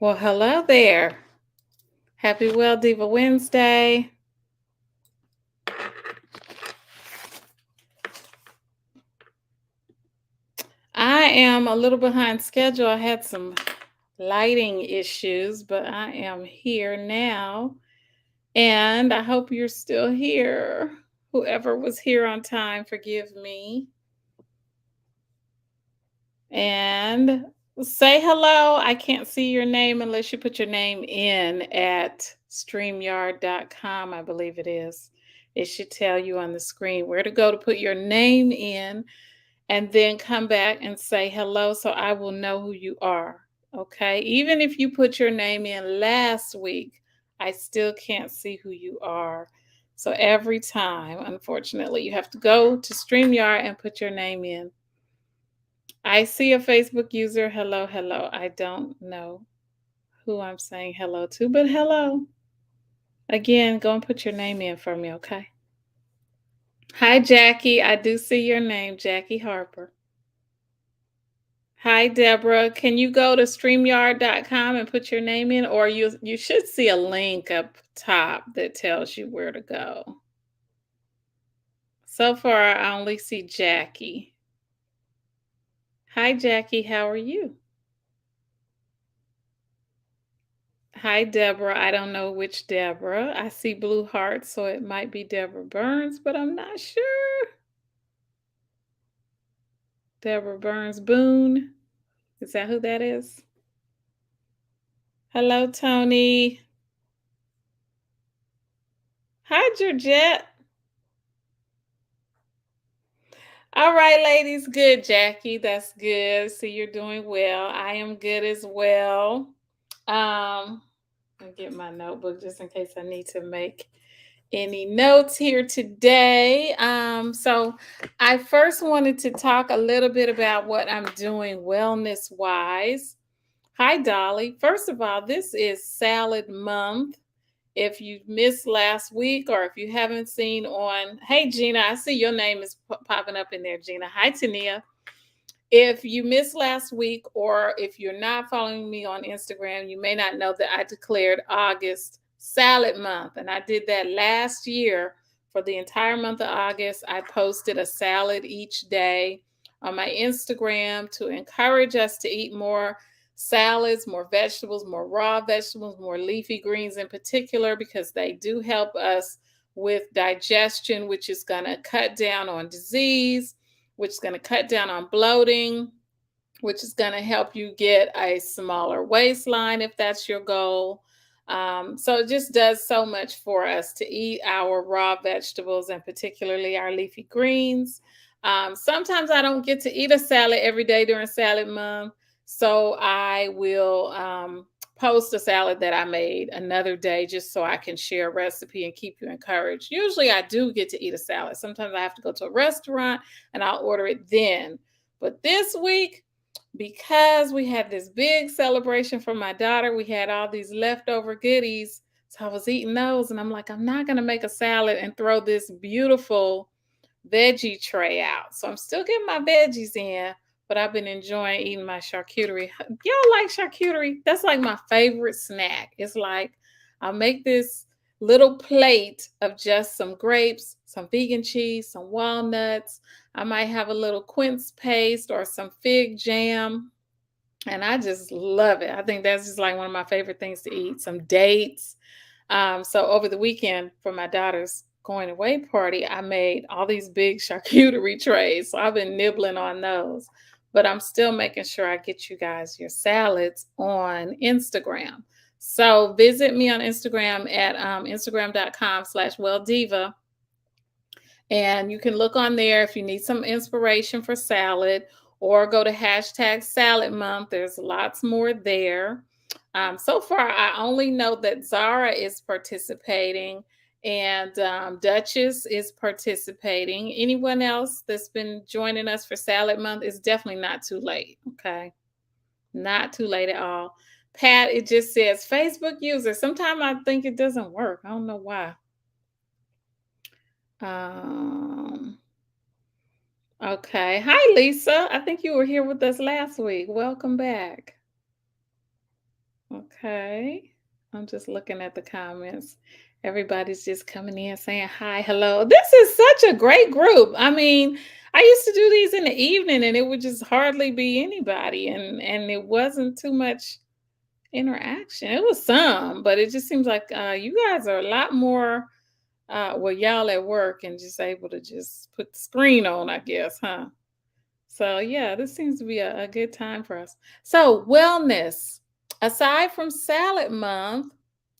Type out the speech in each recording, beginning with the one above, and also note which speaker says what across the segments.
Speaker 1: Well, hello there. Happy Well Diva Wednesday. I am a little behind schedule. I had some lighting issues, but I am here now. And I hope you're still here. Whoever was here on time, forgive me. And say hello. I can't see your name unless you put your name in at streamyard.com, I believe it is. It should tell you on the screen where to go to put your name in and then come back and say hello so I will know who you are. Okay. Even if you put your name in last week, I still can't see who you are. So every time, unfortunately, you have to go to StreamYard and put your name in. I see a Facebook user. Hello, hello. I don't know who I'm saying hello to, but hello. Again, go and put your name in for me, okay? Hi, Jackie. I do see your name, Jackie Harper. Hi, Deborah. Can you go to streamyard.com and put your name in? Or you should see a link up top that tells you where to go. So far, I only see Jackie. Hi, Jackie. How are you? Hi, Deborah. I don't know which Deborah. I see blue hearts, so it might be Deborah Burns, but I'm not sure. Deborah Burns Boone. Is that who that is? Hello, Tony. Hi, Georgette. All right, ladies. Good, Jackie. That's good. See, you're doing well. I am good as well. I'll get my notebook just in case I need to make any notes here today. So I first wanted to talk a little bit about what I'm doing wellness wise. Hi, Dolly. First of all, this is Salad Month. If you missed last week or if you haven't seen on, hey, Gina, I see your name is popping up in there, Gina. Hi, Tania. If you missed last week or if you're not following me on Instagram, you may not know that I declared August Salad Month. And I did that last year for the entire month of August. I posted a salad each day on my Instagram to encourage us to eat more salads, more vegetables, more raw vegetables, more leafy greens in particular, because they do help us with digestion, which is going to cut down on disease, which is going to cut down on bloating, which is going to help you get a smaller waistline if that's your goal. So it just does so much for us to eat our raw vegetables and particularly our leafy greens. Sometimes I don't get to eat a salad every day during salad month. So I will post a salad that I made another day just so I can share a recipe and keep you encouraged. Usually I do get to eat a salad. Sometimes I have to go to a restaurant and I'll order it then. But this week, because we had this big celebration for my daughter, we had all these leftover goodies. So I was eating those, and I'm like, I'm not going to make a salad and throw this beautiful veggie tray out. So I'm still getting my veggies in, but I've been enjoying eating my charcuterie. Y'all like charcuterie? That's like my favorite snack. It's like I'll make this little plate of just some grapes, some vegan cheese, some walnuts. I might have a little quince paste or some fig jam. And I just love it. I think that's just like one of my favorite things to eat. Some dates. So over the weekend for my daughter's going away party, I made all these big charcuterie trays. So I've been nibbling on those. But I'm still making sure I get you guys your salads on Instagram. So visit me on Instagram at instagram.com/welldiva. And you can look on there if you need some inspiration for salad or go to hashtag salad month. There's lots more there. So far, I only know that Zara is participating and Duchess is participating. Anyone else that's been joining us for salad month is definitely not too late. Okay. Not too late at all. Pat, it just says Facebook user. Sometimes I think it doesn't work. I don't know why. Um, Okay. Hi, Lisa. I think you were here with us last week. Welcome back. Okay. I'm just looking at the comments. Everybody's just coming in saying hi, hello. This is such a great group. I mean, I used to do these in the evening and it would just hardly be anybody and it wasn't too much interaction. It was some, but it just seems like you guys are a lot more well, y'all at work and just able to just put the screen on, I guess, huh? So, yeah, this seems to be a good time for us. So, wellness. Aside from salad month,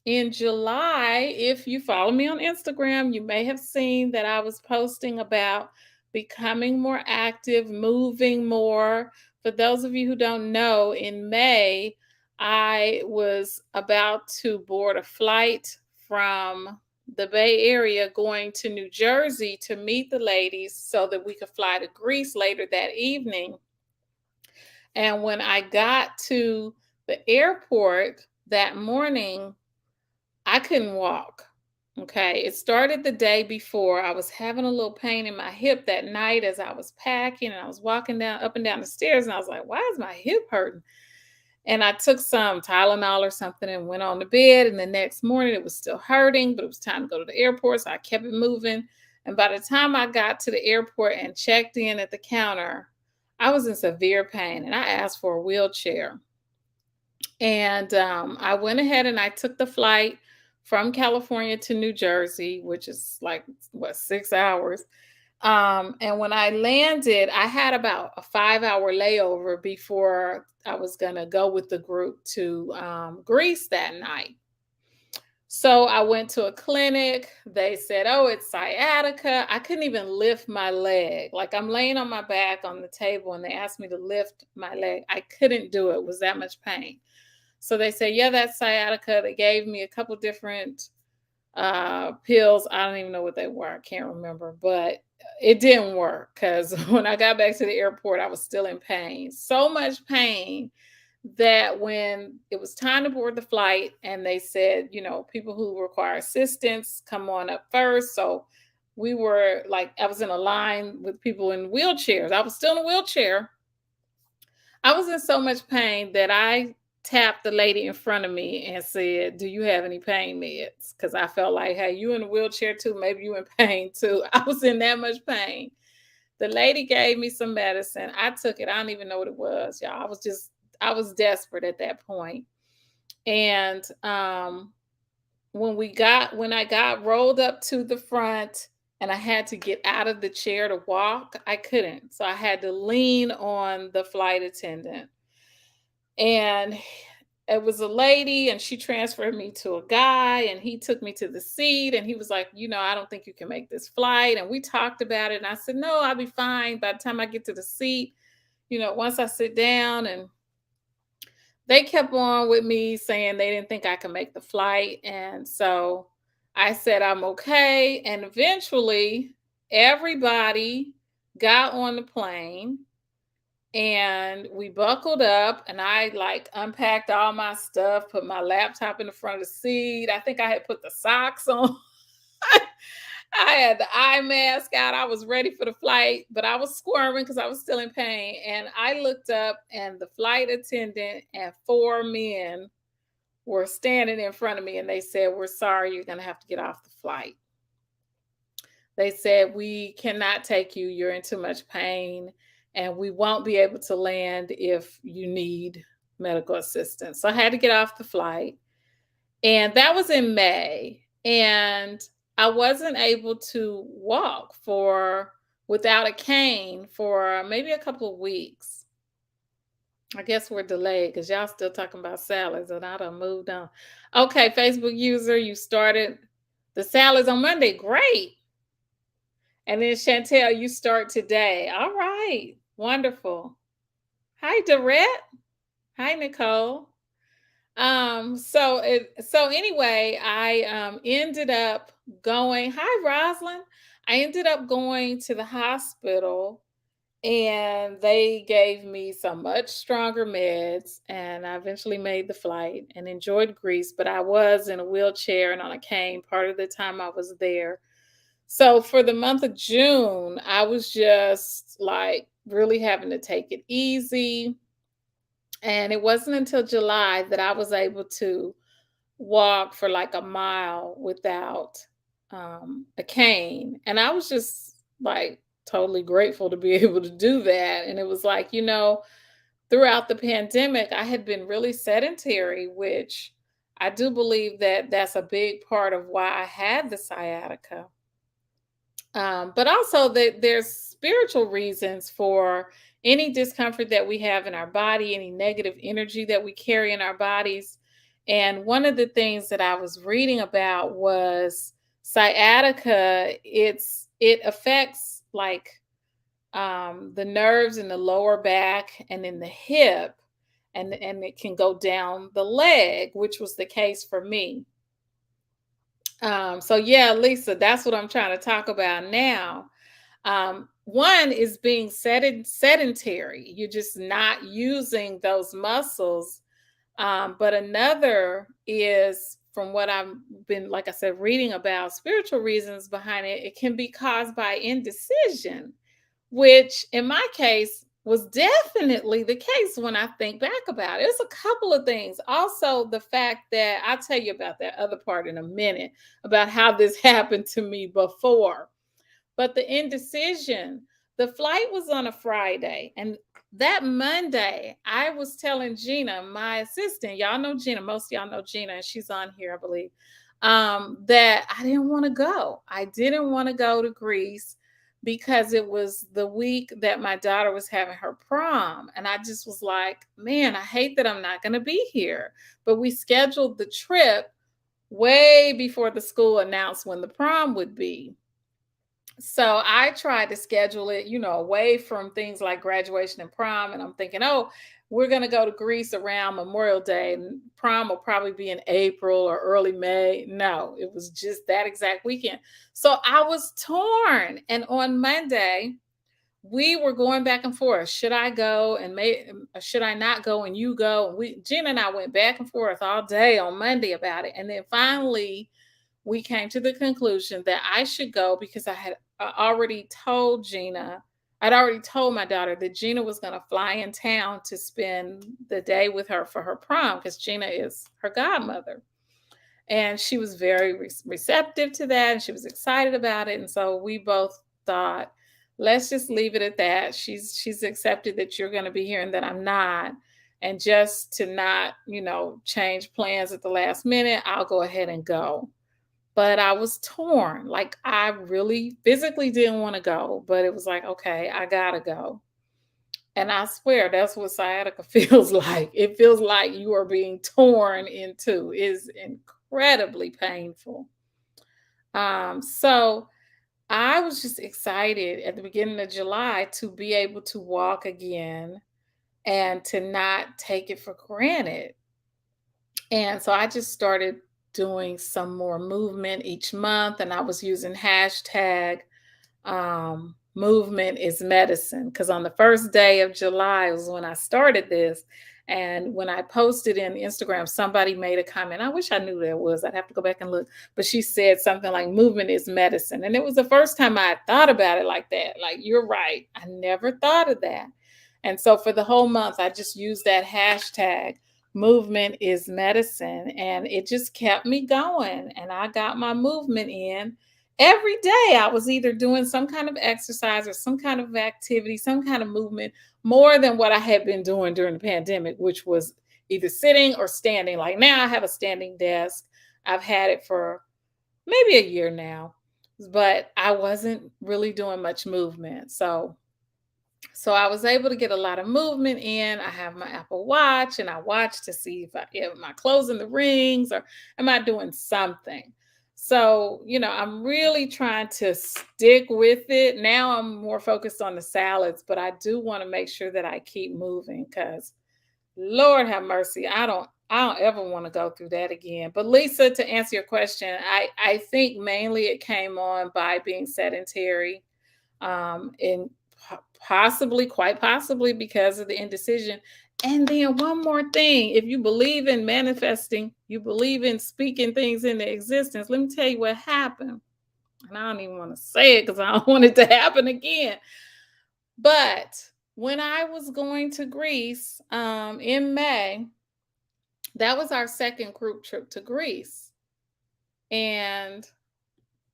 Speaker 1: in July, if you follow me on Instagram, you may have seen that I was posting about becoming more active, moving more. For those of you who don't know, in May, I was about to board a flight from the Bay Area going to New Jersey to meet the ladies so that we could fly to Greece later that evening. And when I got to the airport that morning, I couldn't walk. Okay. It started the day before. I was having a little pain in my hip that night as I was packing and I was walking down up and down the stairs and I was like, why is my hip hurting? And I took some Tylenol or something and went on to bed. And the next morning it was still hurting, but it was time to go to the airport. So I kept it moving. And by the time I got to the airport and checked in at the counter, I was in severe pain and I asked for a wheelchair. And I went ahead and I took the flight from California to New Jersey, which is like, what, 6 hours. And when I landed, I had about a 5 hour layover before I was going to go with the group to Greece that night. So I went to a clinic. They said, oh, it's sciatica. I couldn't even lift my leg. Like I'm laying on my back on the table and they asked me to lift my leg. I couldn't do it. It was that much pain. So they said, yeah, that's sciatica. They gave me a couple different pills. I don't even know what they were. I can't remember, but it didn't work because when I got back to the airport, I was still in pain. So much pain that when it was time to board the flight and they said, people who require assistance, come on up first. So we were like, I was in a line with people in wheelchairs. I was still in a wheelchair. I was in so much pain that I tapped the lady in front of me and said, do you have any pain meds? Because I felt like, hey, you in a wheelchair too. Maybe you in pain too. I was in that much pain. The lady gave me some medicine. I took it. I don't even know what it was, y'all. I was desperate at that point. And when I got rolled up to the front and I had to get out of the chair to walk, I couldn't. So I had to lean on the flight attendant. And it was a lady and she transferred me to a guy and he took me to the seat and he was like, I don't think you can make this flight. And we talked about it and I said, no, I'll be fine by the time I get to the seat, once I sit down. And they kept on with me saying they didn't think I could make the flight. And so I said, I'm okay. And eventually everybody got on the plane and we buckled up and I like unpacked all my stuff, put my laptop in the front of the seat. I think I had put the socks on. I had the eye mask out. I was ready for the flight, but I was squirming because I was still in pain. And I looked up and the flight attendant and four men were standing in front of me and they said, we're sorry, you're going to have to get off the flight. They said, we cannot take you. You're in too much pain and we won't be able to land if you need medical assistance. So I had to get off the flight. And that was in May. And I wasn't able to walk without a cane for maybe a couple of weeks. I guess we're delayed because y'all still talking about salads and I done moved on. Okay, Facebook user, you started the salads on Monday. Great. And then Chantel, you start today. All right. Wonderful. Hi, Dorette. Hi, Nicole. So anyway, I ended up going, hi Roslyn. I ended up going to the hospital and they gave me some much stronger meds and I eventually made the flight and enjoyed Greece, but I was in a wheelchair and on a cane part of the time I was there. So for the month of June, I was just like really having to take it easy. And it wasn't until July that I was able to walk for like a mile without a cane. And I was just like totally grateful to be able to do that. And it was like, throughout the pandemic, I had been really sedentary, which I do believe that that's a big part of why I had the sciatica. But also that there's spiritual reasons for any discomfort that we have in our body, any negative energy that we carry in our bodies. And one of the things that I was reading about was sciatica. It affects like the nerves in the lower back and in the hip, and it can go down the leg, which was the case for me. So yeah, Lisa, that's what I'm trying to talk about now. One is being sedentary. You're just not using those muscles. But another is from what I've been, like I said, reading about spiritual reasons behind it. It can be caused by indecision, which in my case was definitely the case when I think back about it. It's a couple of things. Also, the fact that I'll tell you about that other part in a minute about how this happened to me before. But the indecision, the flight was on a Friday. And that Monday, I was telling Gina, my assistant, y'all know Gina, most of y'all know Gina, and she's on here, I believe, that I didn't want to go. I didn't want to go to Greece because it was the week that my daughter was having her prom. And I just was like, man, I hate that I'm not going to be here. But we scheduled the trip way before the school announced when the prom would be. So I tried to schedule it, away from things like graduation and prom. And I'm thinking, oh, we're going to go to Greece around Memorial Day, and prom will probably be in April or early May. No, it was just that exact weekend. So I was torn. And on Monday, we were going back and forth. Should I go and should I not go and you go? And Gina and I went back and forth all day on Monday about it. And then finally, we came to the conclusion that I should go because I had already told Gina, I'd already told my daughter that Gina was going to fly in town to spend the day with her for her prom because Gina is her godmother. And she was very receptive to that, and she was excited about it. And so we both thought, let's just leave it at that. She's accepted that you're going to be here and that I'm not. And just to not, change plans at the last minute, I'll go ahead and go. But I was torn. Like I really physically didn't want to go, but it was like, okay, I gotta go. And I swear that's what sciatica feels like. It feels like you are being torn in two. It's incredibly painful. So I was just excited at the beginning of July to be able to walk again and to not take it for granted. And so I just started doing some more movement each month, and I was using hashtag movement is medicine because on the first day of July was when I started this. And when I posted in Instagram, somebody made a comment. I wish I knew who that was. I'd have to go back and look. But she said something like movement is medicine. And it was the first time I had thought about it like that. Like, you're right. I never thought of that. And so for the whole month, I just used that hashtag movement is medicine. And it just kept me going. And I got my movement in. Every day I was either doing some kind of exercise or some kind of activity, some kind of movement, more than what I had been doing during the pandemic, which was either sitting or standing. Like now I have a standing desk. I've had it for maybe a year now, but I wasn't really doing much movement. So I was able to get a lot of movement in. I have my Apple Watch and I watch to see if am I closing the rings or am I doing something. So, I'm really trying to stick with it. Now I'm more focused on the salads, but I do want to make sure that I keep moving because Lord have mercy. I don't ever want to go through that again. But Lisa, to answer your question, I think mainly it came on by being sedentary, and possibly, quite possibly, because of the indecision. And then one more thing, if you believe in manifesting, you believe in speaking things into existence. Let me tell you what happened. And I don't even want to say it because I don't want it to happen again. But when I was going to Greece in May, that was our second group trip to Greece. And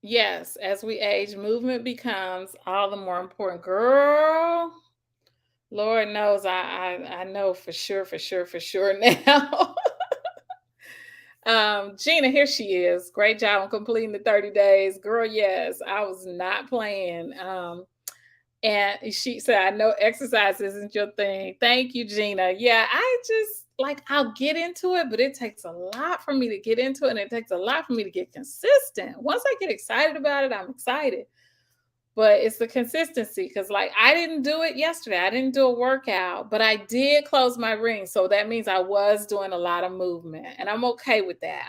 Speaker 1: yes, as we age, movement becomes all the more important. Girl, Lord knows I know for sure, for sure, for sure now. Gina, here she is. Great job on completing the 30 days. Girl, yes, I was not playing. And she said, I know exercise isn't your thing. Thank you, Gina. Yeah, I just like I'll get into it, but it takes a lot for me to get into it, and it takes a lot for me to get consistent. Once I get excited about it, I'm excited. But it's the consistency because, like, I didn't do it yesterday. I didn't do a workout, but I did close my ring. So that means I was doing a lot of movement, and I'm okay with that.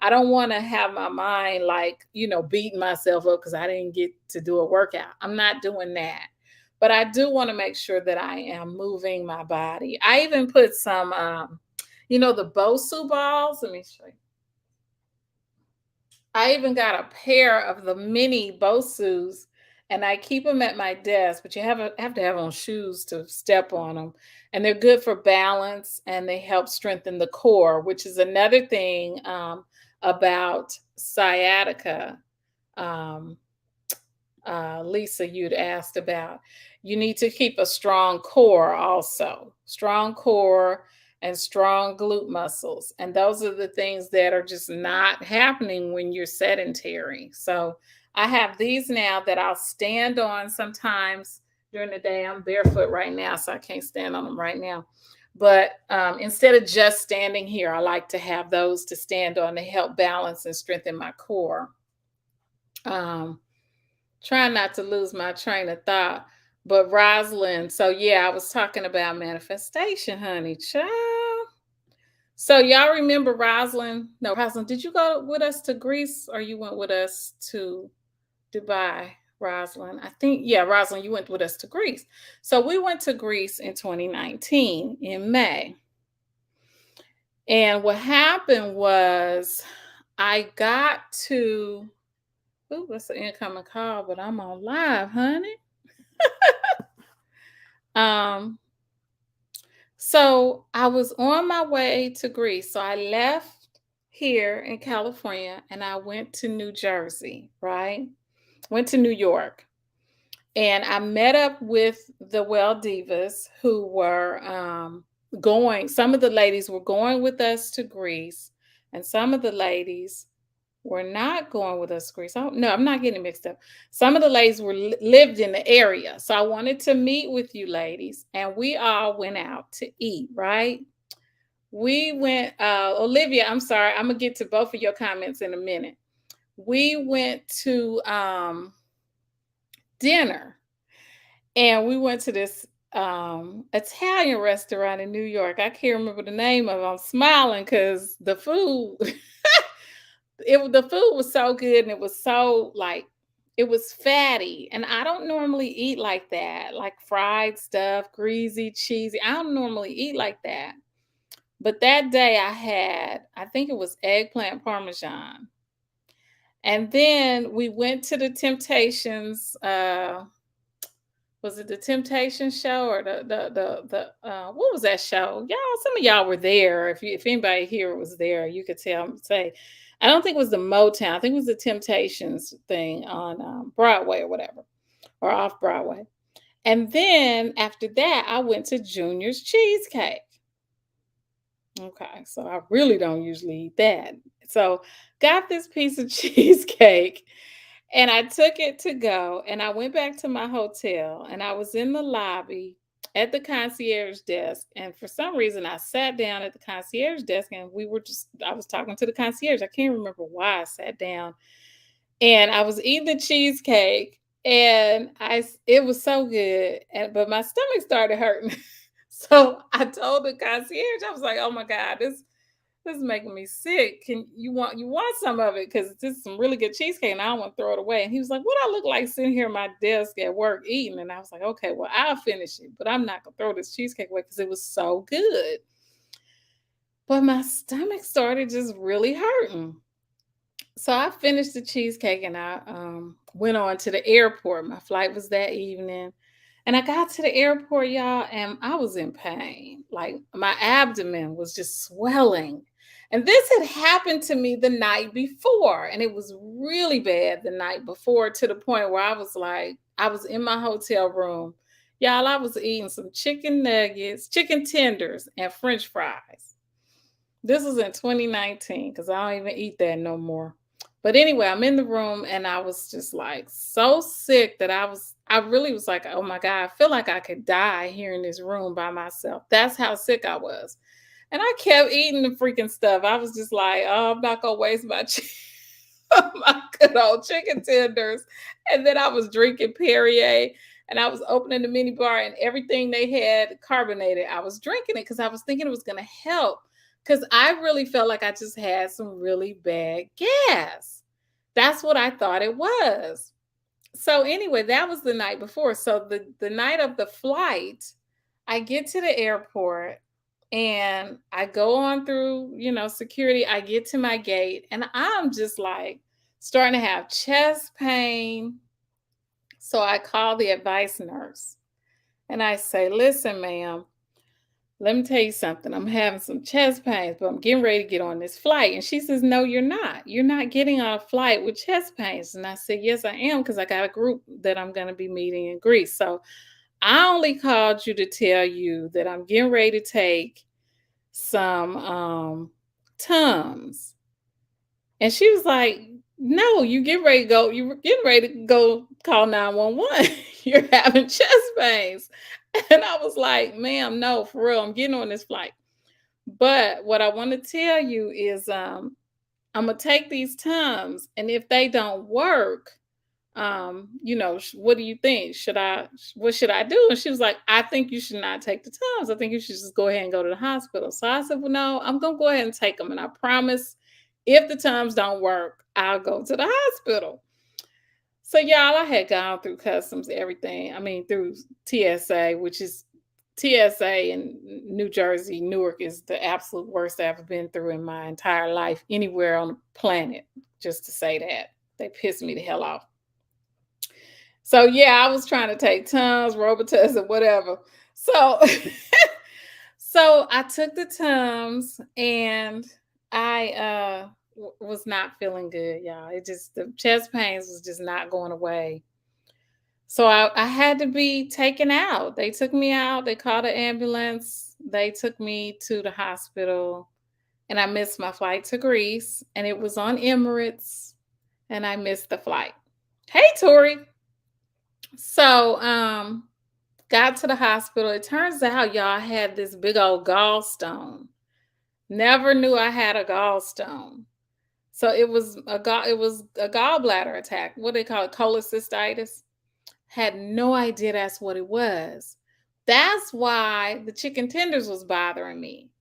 Speaker 1: I don't want to have my mind like, beating myself up because I didn't get to do a workout. I'm not doing that. But I do want to make sure that I am moving my body. I even put some, the Bosu balls. Let me show you. I even got a pair of the mini Bosus, and I keep them at my desk, but you have to have on shoes to step on them. And they're good for balance, and they help strengthen the core, which is another thing about sciatica. Um, Lisa, you'd asked about. You need to keep a strong core also, strong core and strong glute muscles. And those are the things that are just not happening when you're sedentary. So I have these now that I'll stand on sometimes during the day. I'm barefoot right now, so I can't stand on them right now. But instead of just standing here, I like to have those to stand on to help balance and strengthen my core. Trying not to lose my train of thought. But Rosalind, so yeah, I was talking about manifestation, honey. Child. So y'all remember Rosalind? No, Rosalind, did you go with us to Greece or you went with us to Dubai? Rosalind, I think, yeah, Rosalind, you went with us to Greece. So we went to Greece in 2019 in May. And what happened was I got to, ooh, that's an incoming call, but I'm on live, honey. Um, so I was on my way to Greece. So I left here in California and I went to New Jersey, right? Went to New York. And I met up with the Well Divas who were going. Some of the ladies were going with us to Greece, and some of the ladies were not going with us to Greece. Oh, no, I'm not getting mixed up. Some of the ladies lived in the area. So I wanted to meet with you ladies, and we all went out to eat, right? We went, Olivia, I'm sorry, I'm gonna get to both of your comments in a minute. We went to dinner, and we went to this Italian restaurant in New York. I can't remember the name of it. I'm smiling because the food the food was so good, and it was so like it was fatty, and I don't normally eat like that, like fried stuff, greasy, cheesy. I don't normally eat like that. But that day I had, I think it was eggplant parmesan. And then we went to the Temptations. Was it the Temptation show or the what was that show? Y'all, some of y'all were there. If anybody here was there, you could say. I don't think it was the Motown. I think it was the Temptations thing on Broadway or whatever, or off Broadway. And then after that, I went to Junior's Cheesecake. Okay, so I really don't usually eat that. So got this piece of cheesecake and I took it to go and I went back to my hotel and I was in the lobby at the concierge desk. And for some reason, I sat down at the concierge desk and I was talking to the concierge. I can't remember why I sat down and I was eating the cheesecake and it was so good. But my stomach started hurting. So I told the concierge, I was like, oh my God, this is making me sick. You want some of it? Because this is some really good cheesecake and I don't want to throw it away. And he was like, what I look like sitting here at my desk at work eating? And I was like, okay, well, I'll finish it, but I'm not gonna throw this cheesecake away because it was so good. But my stomach started just really hurting. So I finished the cheesecake and I went on to the airport. My flight was that evening. And I got to the airport, y'all, and I was in pain. Like my abdomen was just swelling. And this had happened to me the night before. And it was really bad the night before, to the point where I was like, I was in my hotel room. Y'all, I was eating some chicken nuggets, chicken tenders, and French fries. This was in 2019 because I don't even eat that no more. But anyway, I'm in the room and I was just like so sick that I really was like, oh my God, I feel like I could die here in this room by myself. That's how sick I was. And I kept eating the freaking stuff. I was just like, oh, I'm not gonna waste my my good old chicken tenders. And then I was drinking Perrier and I was opening the mini bar and everything they had carbonated. I was drinking it because I was thinking it was gonna help. Because I really felt like I just had some really bad gas. That's what I thought it was. So anyway, that was the night before. So the night of the flight, I get to the airport and I go on through, security. I get to my gate and I'm just like starting to have chest pain. So I call the advice nurse and I say, "Listen, ma'am, let me tell you something. I'm having some chest pains, but I'm getting ready to get on this flight." And she says, "No, you're not. You're not getting on a flight with chest pains." And I said, "Yes, I am, because I got a group that I'm going to be meeting in Greece. So I only called you to tell you that I'm getting ready to take some Tums." And she was like, "No, you get ready to go. You were getting ready to go call 911. You're having chest pains." And I was like, "Ma'am, no, for real. I'm getting on this flight. But what I want to tell you is I'm gonna take these Tums, and if they don't work, what do you think? What should I do?" And she was like, "I think you should not take the Tums. I think you should just go ahead and go to the hospital." So I said, "Well, no, I'm gonna go ahead and take them, and I promise if the Tums don't work, I'll go to the hospital." So y'all, I had gone through customs, everything. I mean, through TSA, which is TSA in New Jersey, Newark is the absolute worst I've ever been through in my entire life, anywhere on the planet. Just to say that. They pissed me the hell off. So yeah, I was trying to take Tums, Robitussin, and whatever. So so I took the Tums and I was not feeling good, y'all. It just the chest pains was just not going away. So I had to be taken out. They took me out, they called an ambulance, they took me to the hospital, and I missed my flight to Greece, and it was on Emirates, and I missed the flight. Hey, Tori. So, got to the hospital. It turns out y'all I had this big old gallstone. Never knew I had a gallstone. So it was a gallbladder attack. What do they call it? Cholecystitis. Had no idea that's what it was. That's why the chicken tenders was bothering me,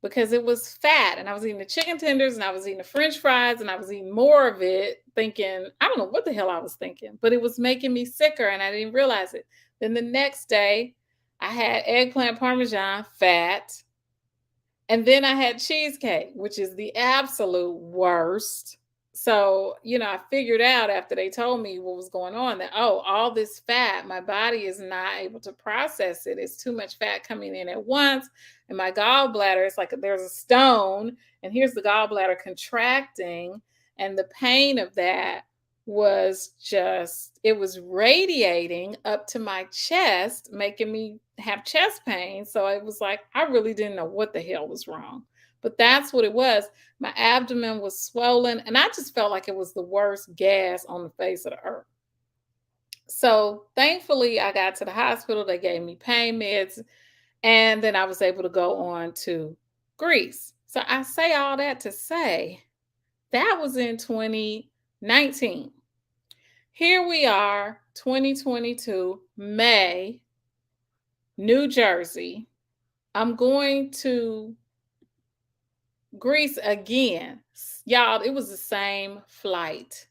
Speaker 1: because it was fat and I was eating the chicken tenders and I was eating the french fries and I was eating more of it thinking, I don't know what the hell I was thinking, but it was making me sicker and I didn't realize it. Then the next day, I had eggplant parmesan, fat, and then I had cheesecake, which is the absolute worst. So, I figured out after they told me what was going on that, oh, all this fat, my body is not able to process it. It's too much fat coming in at once. And my gallbladder, it's like there's a stone, and here's the gallbladder contracting. And the pain of that it was radiating up to my chest, making me have chest pain. So it was like, I really didn't know what the hell was wrong. But that's what it was. My abdomen was swollen, and I just felt like it was the worst gas on the face of the earth. So thankfully, I got to the hospital. They gave me pain meds, and then I was able to go on to Greece. So I say all that to say that was in 2019. Here we are, 2022, May, New Jersey. I'm going to Greece again. Y'all, it was the same flight.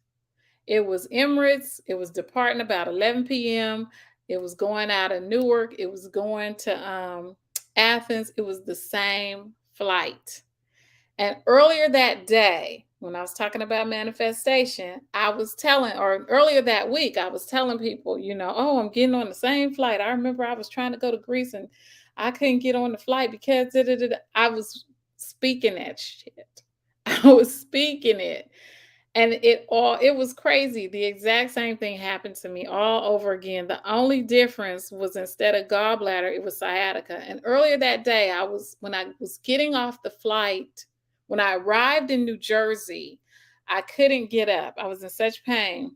Speaker 1: It was Emirates. It was departing about 11 p.m. It was going out of Newark. It was going to Athens. It was the same flight. And earlier that day, when I was talking about manifestation, I was telling, or earlier that week, I was telling people, oh, I'm getting on the same flight. I remember I was trying to go to Greece and I couldn't get on the flight because da, da, da, da. I was speaking that shit. I was speaking it. And it was crazy. The exact same thing happened to me all over again. The only difference was instead of gallbladder, it was sciatica. And earlier that day, when I was getting off the flight, when I arrived in New Jersey, I couldn't get up. I was in such pain.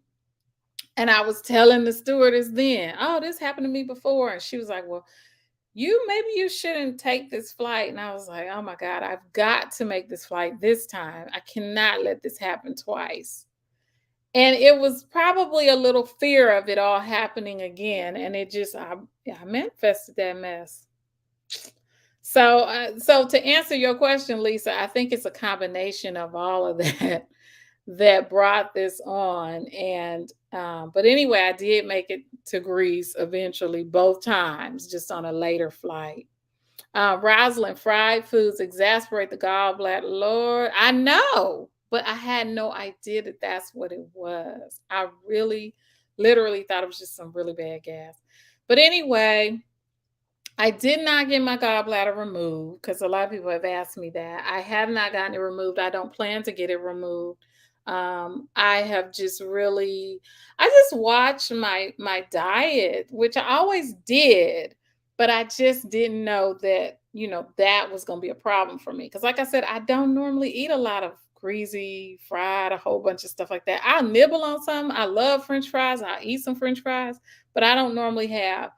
Speaker 1: And I was telling the stewardess then, oh, this happened to me before. And she was like, well, maybe you shouldn't take this flight. And I was like, oh my God, I've got to make this flight this time. I cannot let this happen twice. And it was probably a little fear of it all happening again. And I manifested that mess. So to answer your question, Lisa, I think it's a combination of all of that that brought this on. And but anyway, I did make it to Greece eventually, both times, just on a later flight. Rosalind, fried foods exasperate the gallbladder. Lord, I know, but I had no idea that that's what it was. I really, literally thought it was just some really bad gas. But anyway, I did not get my gallbladder removed because a lot of people have asked me that. I have not gotten it removed. I don't plan to get it removed. I have I just watched my diet, which I always did, but I just didn't know that, that was going to be a problem for me. Because like I said, I don't normally eat a lot of greasy, fried, a whole bunch of stuff like that. I'll nibble on some. I love French fries. I'll eat some French fries, but I don't normally have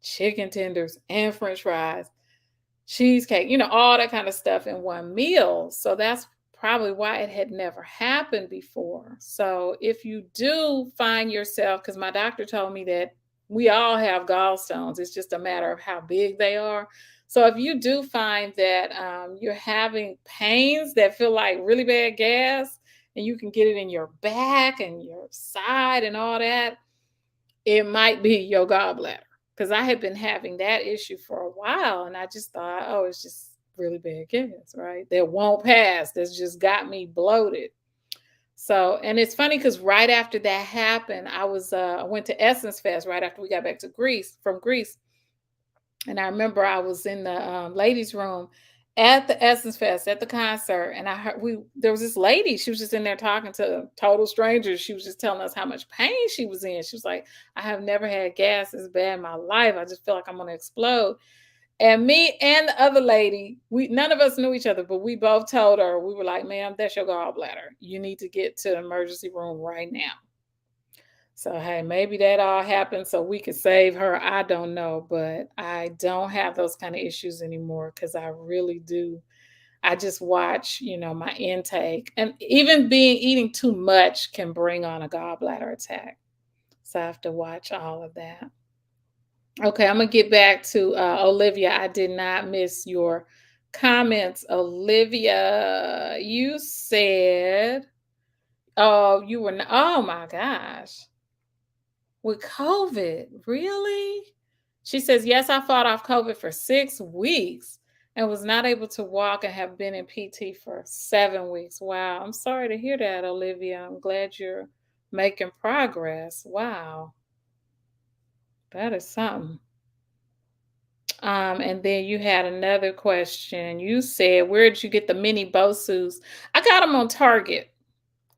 Speaker 1: chicken tenders and French fries, cheesecake, all that kind of stuff in one meal. So that's probably why it had never happened before. So if you do find yourself, because my doctor told me that we all have gallstones, it's just a matter of how big they are. So if you do find that you're having pains that feel like really bad gas, and you can get it in your back and your side and all that, it might be your gallbladder. Because I had been having that issue for a while, and I just thought, oh, it's just really bad gas, right? That won't pass. That's just got me bloated. So, and it's funny because right after that happened, I went to Essence Fest right after we got back to from Greece. And I remember I was in the ladies' room at the Essence Fest at the concert, and I heard there was this lady. She was just in there talking to total strangers. She was just telling us how much pain she was in. She was like, "I have never had gas this bad in my life. I just feel like I'm going to explode." And me and the other lady, none of us knew each other, but we both told her, we were like, "Ma'am, that's your gallbladder. You need to get to the emergency room right now." So, hey, maybe that all happened so we could save her. I don't know, but I don't have those kind of issues anymore because I really do. I just watch, my intake, and even eating too much can bring on a gallbladder attack. So I have to watch all of that. Okay, I'm gonna get back to Olivia. I did not miss your comments, Olivia. You said, "Oh, you were." Oh my gosh. With COVID, really? She says, yes, I fought off COVID for 6 weeks and was not able to walk and have been in PT for 7 weeks. Wow. I'm sorry to hear that, Olivia. I'm glad you're making progress. Wow. That is something. And then you had another question. You said, where did you get the mini Bosus? I got them on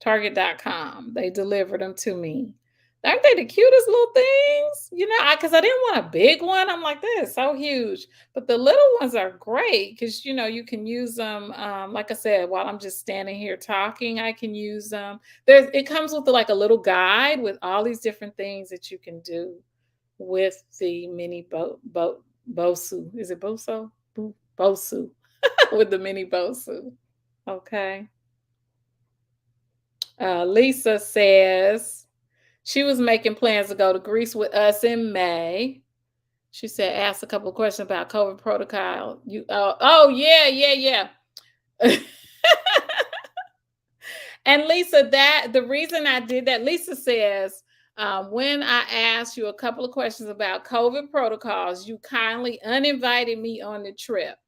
Speaker 1: Target.com. They delivered them to me. Aren't they the cutest little things? Because I didn't want a big one. I'm like, this is so huge. But the little ones are great because, you can use them. Like I said, while I'm just standing here talking, I can use them. It comes with like a little guide with all these different things that you can do with the mini Bosu. Is it Bosu? Bosu. With the mini Bosu. Okay. Lisa says she was making plans to go to Greece with us in May. She said, ask a couple of questions about COVID protocol. Oh yeah. And Lisa, the reason I did that, Lisa says, when I asked you a couple of questions about COVID protocols, you kindly uninvited me on the trip.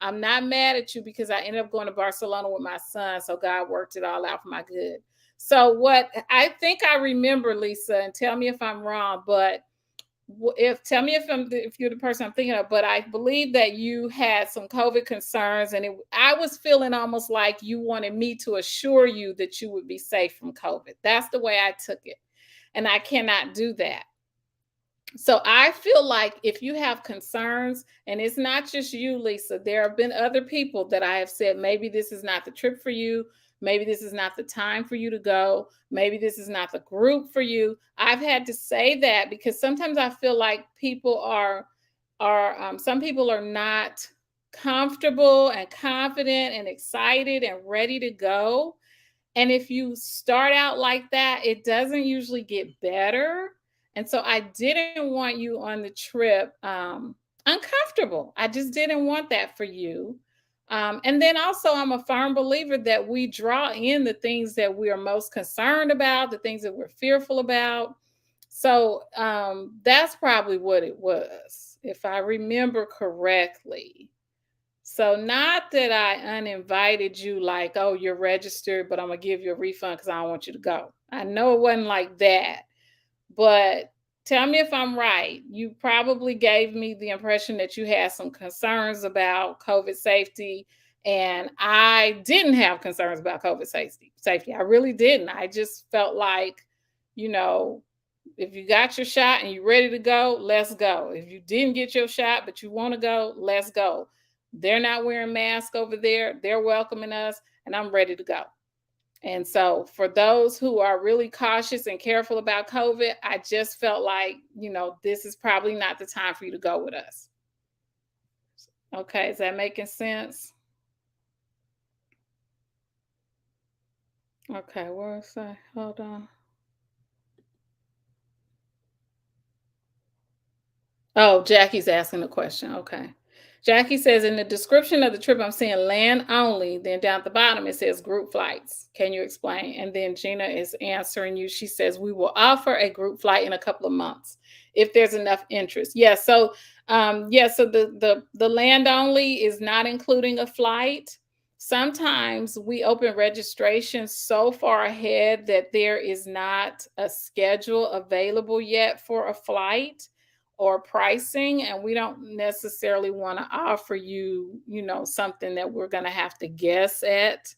Speaker 1: I'm not mad at you because I ended up going to Barcelona with my son. So God worked it all out for my good. So what I think I remember, Lisa, and tell me if I'm wrong, but if tell me if you're the person I'm thinking of, but I believe that you had some COVID concerns, and I was feeling almost like you wanted me to assure you that you would be safe from COVID. That's the way I took it, and I cannot do that. So I feel like if you have concerns, and it's not just you, Lisa, there have been other people that I have said, maybe this is not the trip for you. Maybe this is not the time for you to go. Maybe this is not the group for you. I've had to say that because sometimes I feel like people are some people are not comfortable and confident and excited and ready to go, and if you start out like that, it doesn't usually get better. And so I didn't want you on the trip uncomfortable. I just didn't want that for you. And then also, I'm a firm believer that we draw in the things that we are most concerned about, the things that we're fearful about. So that's probably what it was, if I remember correctly. So not that I uninvited you like, oh, you're registered, but I'm gonna give you a refund because I don't want you to go. I know it wasn't like that, but tell me if I'm right. You probably gave me the impression that you had some concerns about COVID safety, and I didn't have concerns about COVID safety. Safety, I really didn't. I just felt like, you know, if you got your shot and you're ready to go, let's go. If you didn't get your shot but you want to go, let's go. They're not wearing masks over there. They're welcoming us, and I'm ready to go. And so, for those who are really cautious and careful about COVID, I just felt like, this is probably not the time for you to go with us. Okay, is that making sense? Okay, where's that? Hold on. Oh, Jackie's asking a question. Okay. Jackie says in the description of the trip, I'm seeing land only. Then down at the bottom, it says group flights. Can you explain? And then Gina is answering you. She says, we will offer a group flight in a couple of months if there's enough interest. Yeah. So the land only is not including a flight. Sometimes we open registration so far ahead that there is not a schedule available yet for a flight or pricing, and we don't necessarily want to offer you, something that we're going to have to guess at.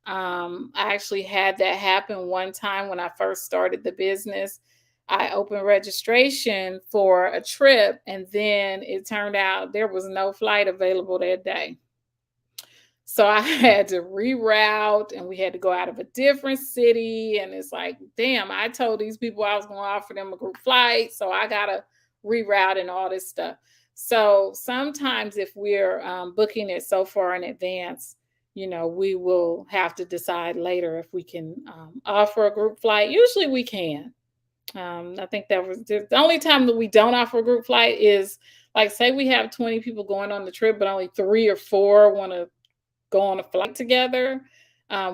Speaker 1: I actually had that happen one time when I first started the business. I opened registration for a trip, and then it turned out there was no flight available that day. So I had to reroute, and we had to go out of a different city. And it's like, damn, I told these people I was going to offer them a group flight. So I got to reroute and all this stuff. So sometimes if we're booking it so far in advance, we will have to decide later if we can offer a group flight. Usually we can. I think that was the only time that we don't offer a group flight is like, say we have 20 people going on the trip, but only 3 or 4 want to go on a flight together.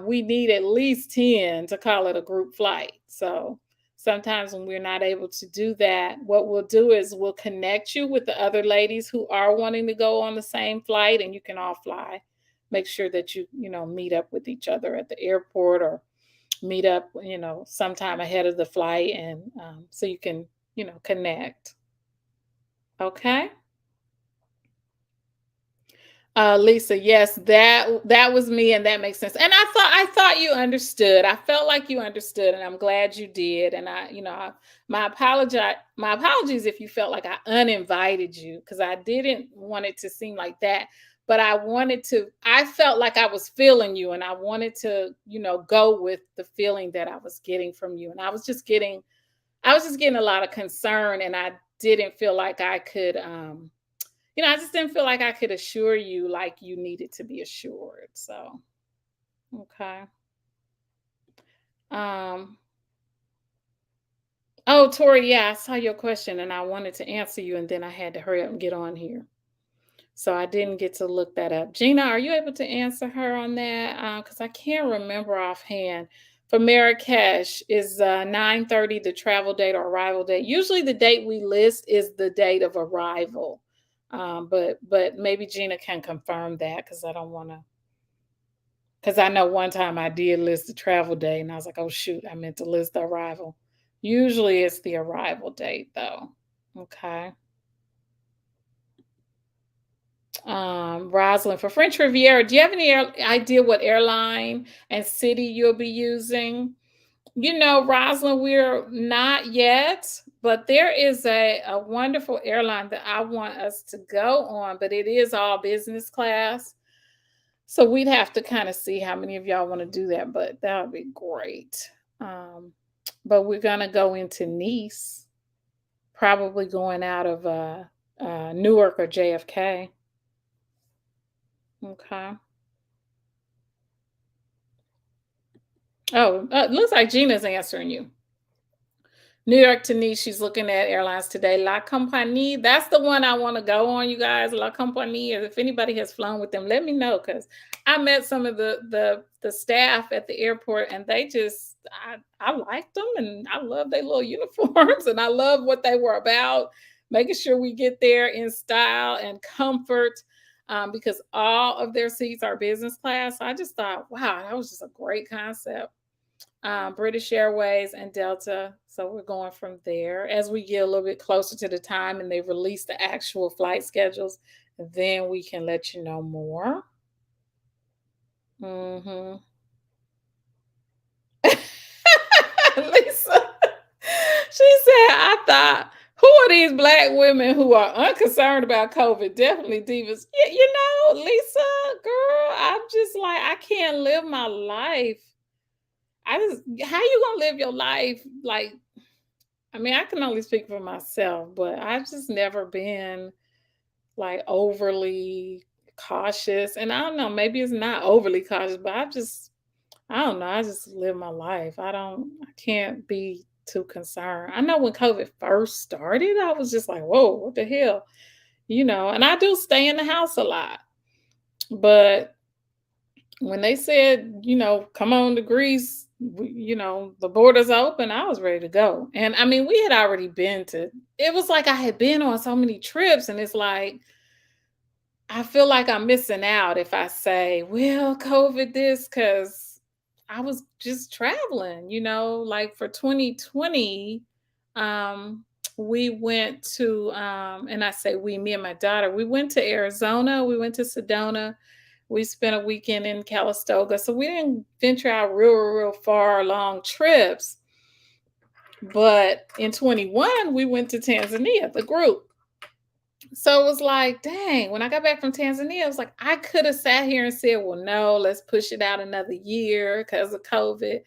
Speaker 1: We need at least 10 to call it a group flight. So sometimes when we're not able to do that, what we'll do is we'll connect you with the other ladies who are wanting to go on the same flight, and you can all fly. Make sure that you meet up with each other at the airport, or meet up, sometime ahead of the flight, and so you can, connect. Okay. Lisa, yes, that was me, and that makes sense. And I thought you understood. I felt like you understood, and I'm glad you did. And my apologies if you felt like I uninvited you, because I didn't want it to seem like that. But I felt like I was feeling you, and I wanted to, go with the feeling that I was getting from you. And I was just getting a lot of concern, and I didn't feel like I could I just didn't feel like I could assure you like you needed to be assured. So, okay. Um, oh, Tori, yeah, I saw your question and I wanted to answer you, and then I had to hurry up and get on here. So I didn't get to look that up. Gina, are you able to answer her on that? Because I can't remember offhand. For Marrakesh, is 9:30 the travel date or arrival date? Usually the date we list is the date of arrival. But maybe Gina can confirm that because I don't want to. Because I know one time I did list the travel day, and I was like, oh shoot, I meant to list the arrival. Usually it's the arrival date though. Okay. Rosalind, for French Riviera, do you have any idea what airline and city you'll be using? Rosalind, we're not yet, but there is a wonderful airline that I want us to go on, but it is all business class. So we'd have to kind of see how many of y'all want to do that, but that would be great. Um, but we're gonna go into Nice, probably going out of Newark or JFK. Okay. Oh, looks like Gina's answering you. New York to Nice, she's looking at airlines today. La Compagnie, that's the one I want to go on, you guys. La Compagnie. If anybody has flown with them, let me know because I met some of the staff at the airport, and they just I liked them, and I love their little uniforms, and I love what they were about, making sure we get there in style and comfort. Because all of their seats are business class. So I just thought, wow, that was just a great concept. British Airways and Delta. So we're going from there. As we get a little bit closer to the time and they release the actual flight schedules, then we can let you know more. Hmm. Lisa, she said, I thought, who are these black women who are unconcerned about COVID? Definitely divas. Yeah, Lisa, girl, I'm just like, I can't live my life. How you gonna live your life like I mean, I can only speak for myself, but I've just never been like overly cautious. And I don't know, maybe it's not overly cautious, but I don't know. I just live my life. I can't be too concerned. I know when COVID first started, I was just like, whoa, what the hell? And I do stay in the house a lot. But when they said, come on to Greece, the borders open, I was ready to go. And I mean, we had already been to, it was like I had been on so many trips, and it's like, I feel like I'm missing out if I say, well, COVID this, because I was just traveling, like for 2020, we went to, and I say we, me and my daughter, we went to Arizona, we went to Sedona, we spent a weekend in Calistoga. So we didn't venture out real far long trips. But in 21, we went to Tanzania, the group. So it was like, dang, when I got back from Tanzania, I was like, I could have sat here and said, well, no, let's push it out another year because of COVID.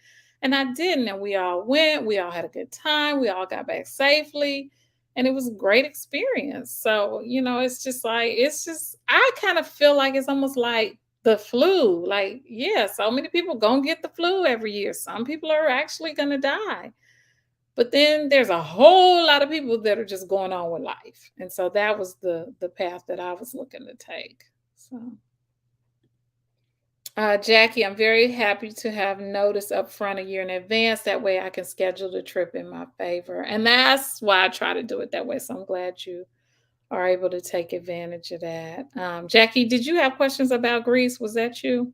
Speaker 1: And I didn't. And we all went, we all had a good time, we all got back safely. And it was a great experience. So, I kind of feel like it's almost like the flu. Like, yeah, so many people gonna get the flu every year. Some people are actually gonna die. But then there's a whole lot of people that are just going on with life. And so that was the path that I was looking to take. So Jackie, I'm very happy to have notice up front a year in advance. That way I can schedule the trip in my favor. And that's why I try to do it that way. So I'm glad you are able to take advantage of that. Jackie, did you have questions about Greece? Was that you?